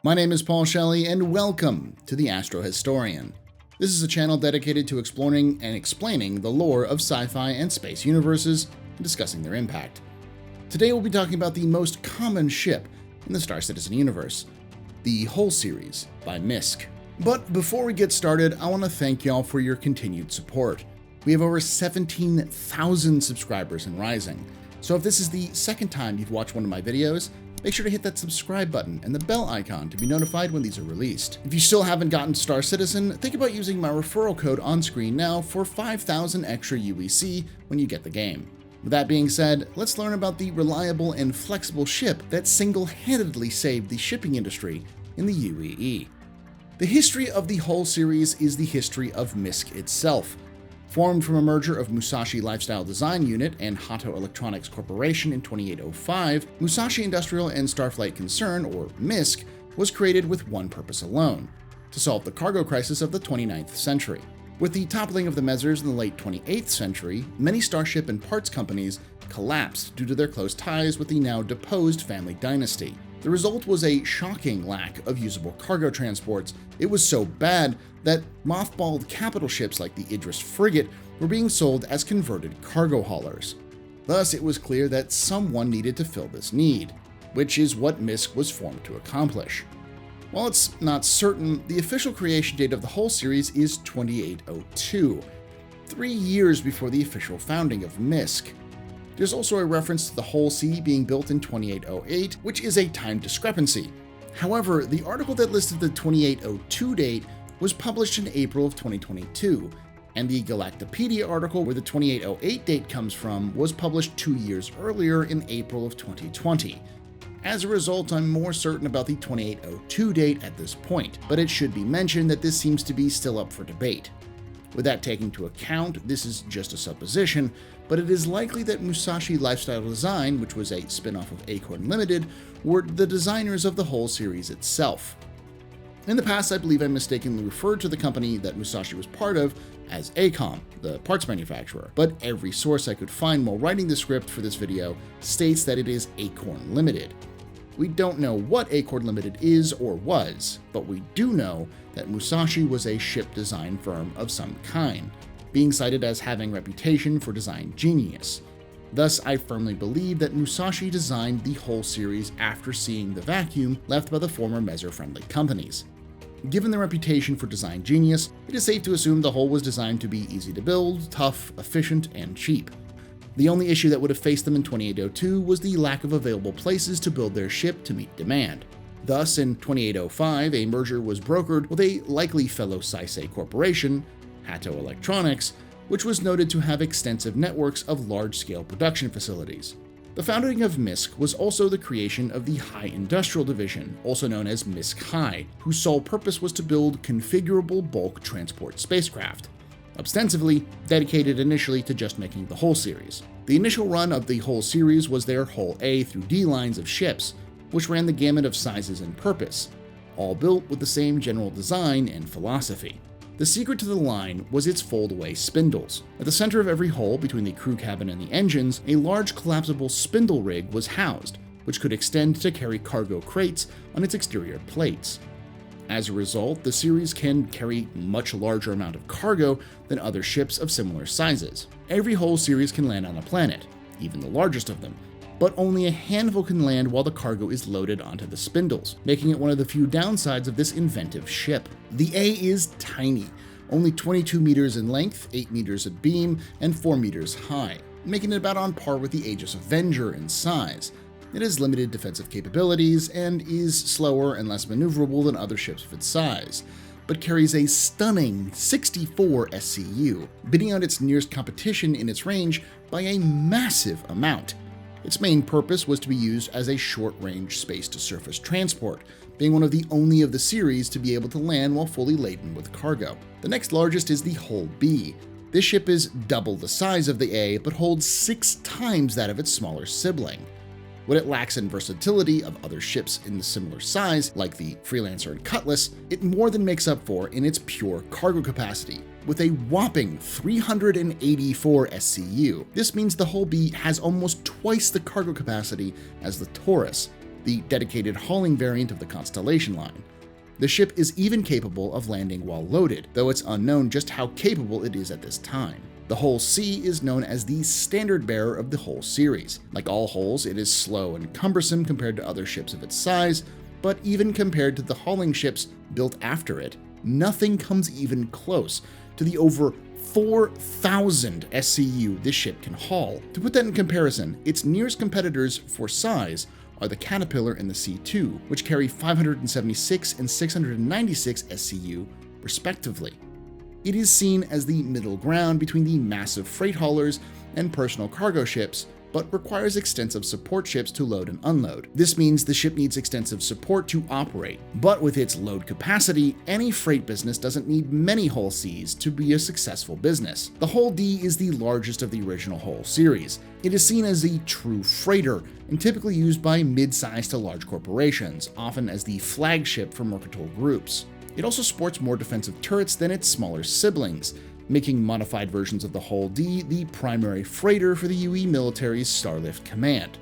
My name is Paul Shelley, and welcome to the AstroHistorian. This is a channel dedicated to exploring and explaining the lore of sci-fi and space universes and discussing their impact. Today we'll be talking about the most common ship in the Star Citizen universe, the Hull Series by MISC. But before we get started, I want to thank y'all for your continued support. We have over 17,000 subscribers and rising. So if this is the second time you've watched one of my videos, make sure to hit that subscribe button and the bell icon to be notified when these are released. If you still haven't gotten Star Citizen, think about using my referral code on screen now for 5,000 extra UEC when you get the game. With that being said, let's learn about the reliable and flexible ship that single-handedly saved the shipping industry in the UEE. The history of the Hull series is the history of MISC itself. Formed from a merger of Musashi Lifestyle Design Unit and Hato Electronics Corporation in 2805, Musashi Industrial and Starflight Concern, or MISC, was created with one purpose alone: to solve the cargo crisis of the 29th century. With the toppling of the Mezzers in the late 28th century, many starship and parts companies collapsed due to their close ties with the now deposed family dynasty. The result was a shocking lack of usable cargo transports. It was so bad that mothballed capital ships like the Idris frigate were being sold as converted cargo haulers. Thus, it was clear that someone needed to fill this need, which is what MISC was formed to accomplish. While it's not certain, the official creation date of the Hull series is 2802, 3 years before the official founding of MISC. There's also a reference to the Hull C being built in 2808, which is a time discrepancy. However, the article that listed the 2802 date was published in April of 2022, and the Galactopedia article where the 2808 date comes from was published 2 years earlier in April of 2020. As a result, I'm more certain about the 2802 date at this point, but it should be mentioned that this seems to be still up for debate. With that taken into account, this is just a supposition, but it is likely that Musashi Lifestyle Design, which was a spin-off of Acorn Limited, were the designers of the Hull series itself. In the past, I believe I mistakenly referred to the company that Musashi was part of as ACOM, the parts manufacturer, but every source I could find while writing the script for this video states that it is Acorn Limited. We don't know what Acorn Limited is or was, but we do know that Musashi was a ship design firm of some kind, being cited as having a reputation for design genius. Thus, I firmly believe that Musashi designed the Hull series after seeing the vacuum left by the former Mezzer-friendly companies. Given their reputation for design genius, it is safe to assume the Hull was designed to be easy to build, tough, efficient, and cheap. The only issue that would have faced them in 2802 was the lack of available places to build their ship to meet demand. Thus, in 2805, a merger was brokered with a likely fellow Saisei corporation, Hato Electronics, which was noted to have extensive networks of large-scale production facilities. The founding of MISC was also the creation of the High Industrial Division, also known as MISC High, whose sole purpose was to build configurable bulk transport spacecraft, ostensibly dedicated initially to just making the Hull series. The initial run of the Hull series was their Hull A through D lines of ships, which ran the gamut of sizes and purpose, all built with the same general design and philosophy. The secret to the line was its fold-away spindles. At the center of every hull, between the crew cabin and the engines, a large collapsible spindle rig was housed, which could extend to carry cargo crates on its exterior plates. As a result, the series can carry much larger amount of cargo than other ships of similar sizes. Every Hull series can land on a planet, even the largest of them, but only a handful can land while the cargo is loaded onto the spindles, making it one of the few downsides of this inventive ship. The A is tiny, only 22 meters in length, 8 meters at beam, and 4 meters high, making it about on par with the Aegis Avenger in size. It has limited defensive capabilities and is slower and less maneuverable than other ships of its size, but carries a stunning 64 SCU, beating out its nearest competition in its range by a massive amount. Its main purpose was to be used as a short-range space-to-surface transport, being one of the only of the series to be able to land while fully laden with cargo. The next largest is the Hull B. This ship is double the size of the A, but holds 6 times that of its smaller sibling. What it lacks in versatility of other ships in the similar size, like the Freelancer and Cutlass, it more than makes up for in its pure cargo capacity, with a whopping 384 SCU. This means the Hull B has almost twice the cargo capacity as the Taurus, the dedicated hauling variant of the Constellation line. The ship is even capable of landing while loaded, though it's unknown just how capable it is at this time. The Hull C is known as the standard bearer of the Hull series. Like all hulls, it is slow and cumbersome compared to other ships of its size, but even compared to the hauling ships built after it, nothing comes even close to the over 4,000 SCU this ship can haul. To put that in comparison, its nearest competitors for size are the Caterpillar and the C2, which carry 576 and 696 SCU respectively. It is seen as the middle ground between the massive freight haulers and personal cargo ships, but requires extensive support ships to load and unload. This means the ship needs extensive support to operate, but with its load capacity, any freight business doesn't need many Hull Cs to be a successful business. The Hull D is the largest of the original Hull series. It is seen as a true freighter and typically used by mid-sized to large corporations, often as the flagship for mercantile groups. It also sports more defensive turrets than its smaller siblings, making modified versions of the Hull D the primary freighter for the UE military's Starlift Command.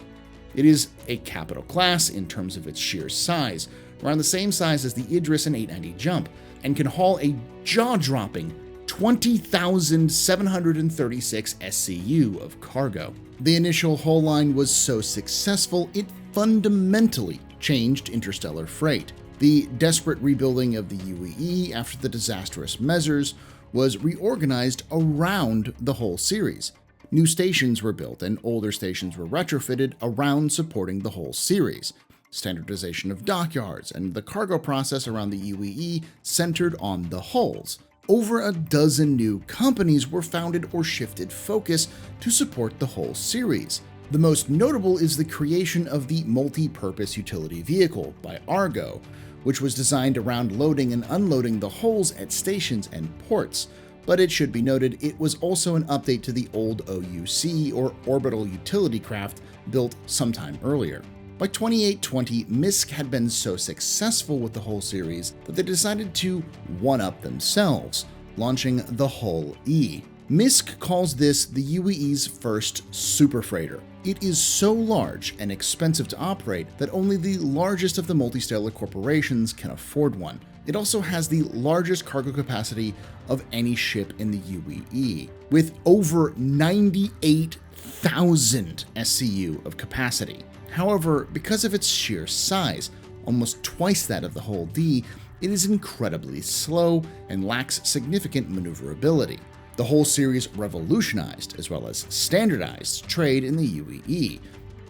It is a capital class in terms of its sheer size, around the same size as the Idris and 890 Jump, and can haul a jaw-dropping 20,736 SCU of cargo. The initial Hull line was so successful, it fundamentally changed interstellar freight. The desperate rebuilding of the UEE after the disastrous measures was reorganized around the Hull series. New stations were built and older stations were retrofitted around supporting the Hull series. Standardization of dockyards and the cargo process around the UEE centered on the hulls. Over a dozen new companies were founded or shifted focus to support the Hull series. The most notable is the creation of the Multi-Purpose Utility Vehicle by Argo, which was designed around loading and unloading the hulls at stations and ports, but it should be noted it was also an update to the old OUC, or Orbital Utility Craft, built sometime earlier. By 2820, MISC had been so successful with the Hull series that they decided to one-up themselves, launching the Hull E. MISC calls this the UEE's first super freighter. It is so large and expensive to operate that only the largest of the multistellar corporations can afford one. It also has the largest cargo capacity of any ship in the UEE, with over 98,000 SCU of capacity. However, because of its sheer size, almost twice that of the Hull D, it is incredibly slow and lacks significant maneuverability. The Hull series revolutionized, as well as standardized, trade in the UEE.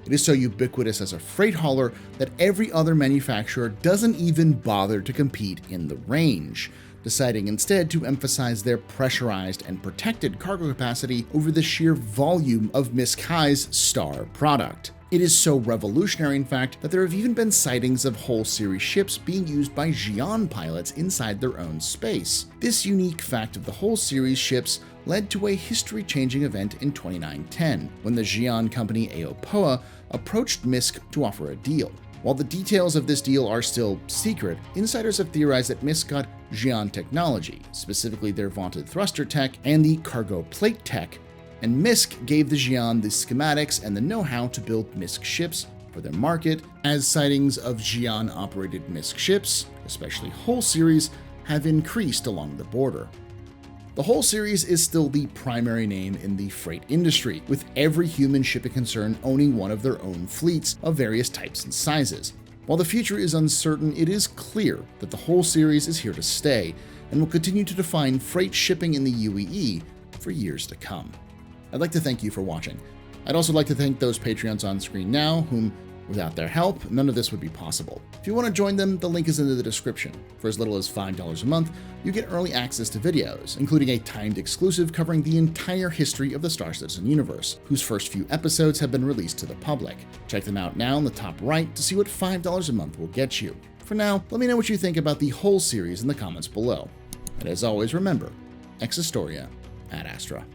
It is so ubiquitous as a freight hauler that every other manufacturer doesn't even bother to compete in the range, deciding instead to emphasize their pressurized and protected cargo capacity over the sheer volume of MISC High's Star product. It is so revolutionary, in fact, that there have even been sightings of Hull series ships being used by Xi'an pilots inside their own space. This unique fact of the Hull series ships led to a history-changing event in 2910, when the Xi'an company Aopoa approached MISC to offer a deal. While the details of this deal are still secret, insiders have theorized that MISC got Xi'an technology, specifically their vaunted thruster tech and the cargo plate tech, and MISC gave the Xi'an the schematics and the know-how to build MISC ships for their market, as sightings of Xi'an-operated MISC ships, especially Hull series, have increased along the border. The Hull series is still the primary name in the freight industry, with every human shipping concern owning one of their own fleets of various types and sizes. While the future is uncertain, it is clear that the Hull series is here to stay and will continue to define freight shipping in the UEE for years to come. I'd like to thank you for watching. I'd also like to thank those Patreons on screen now, whom, without their help, none of this would be possible. If you want to join them, the link is in the description. For as little as $5 a month, you get early access to videos, including a timed exclusive covering the entire history of the Star Citizen universe, whose first few episodes have been released to the public. Check them out now in the top right to see what $5 a month will get you. For now, let me know what you think about the Hull series in the comments below. And as always, remember, ex Historia ad Astra.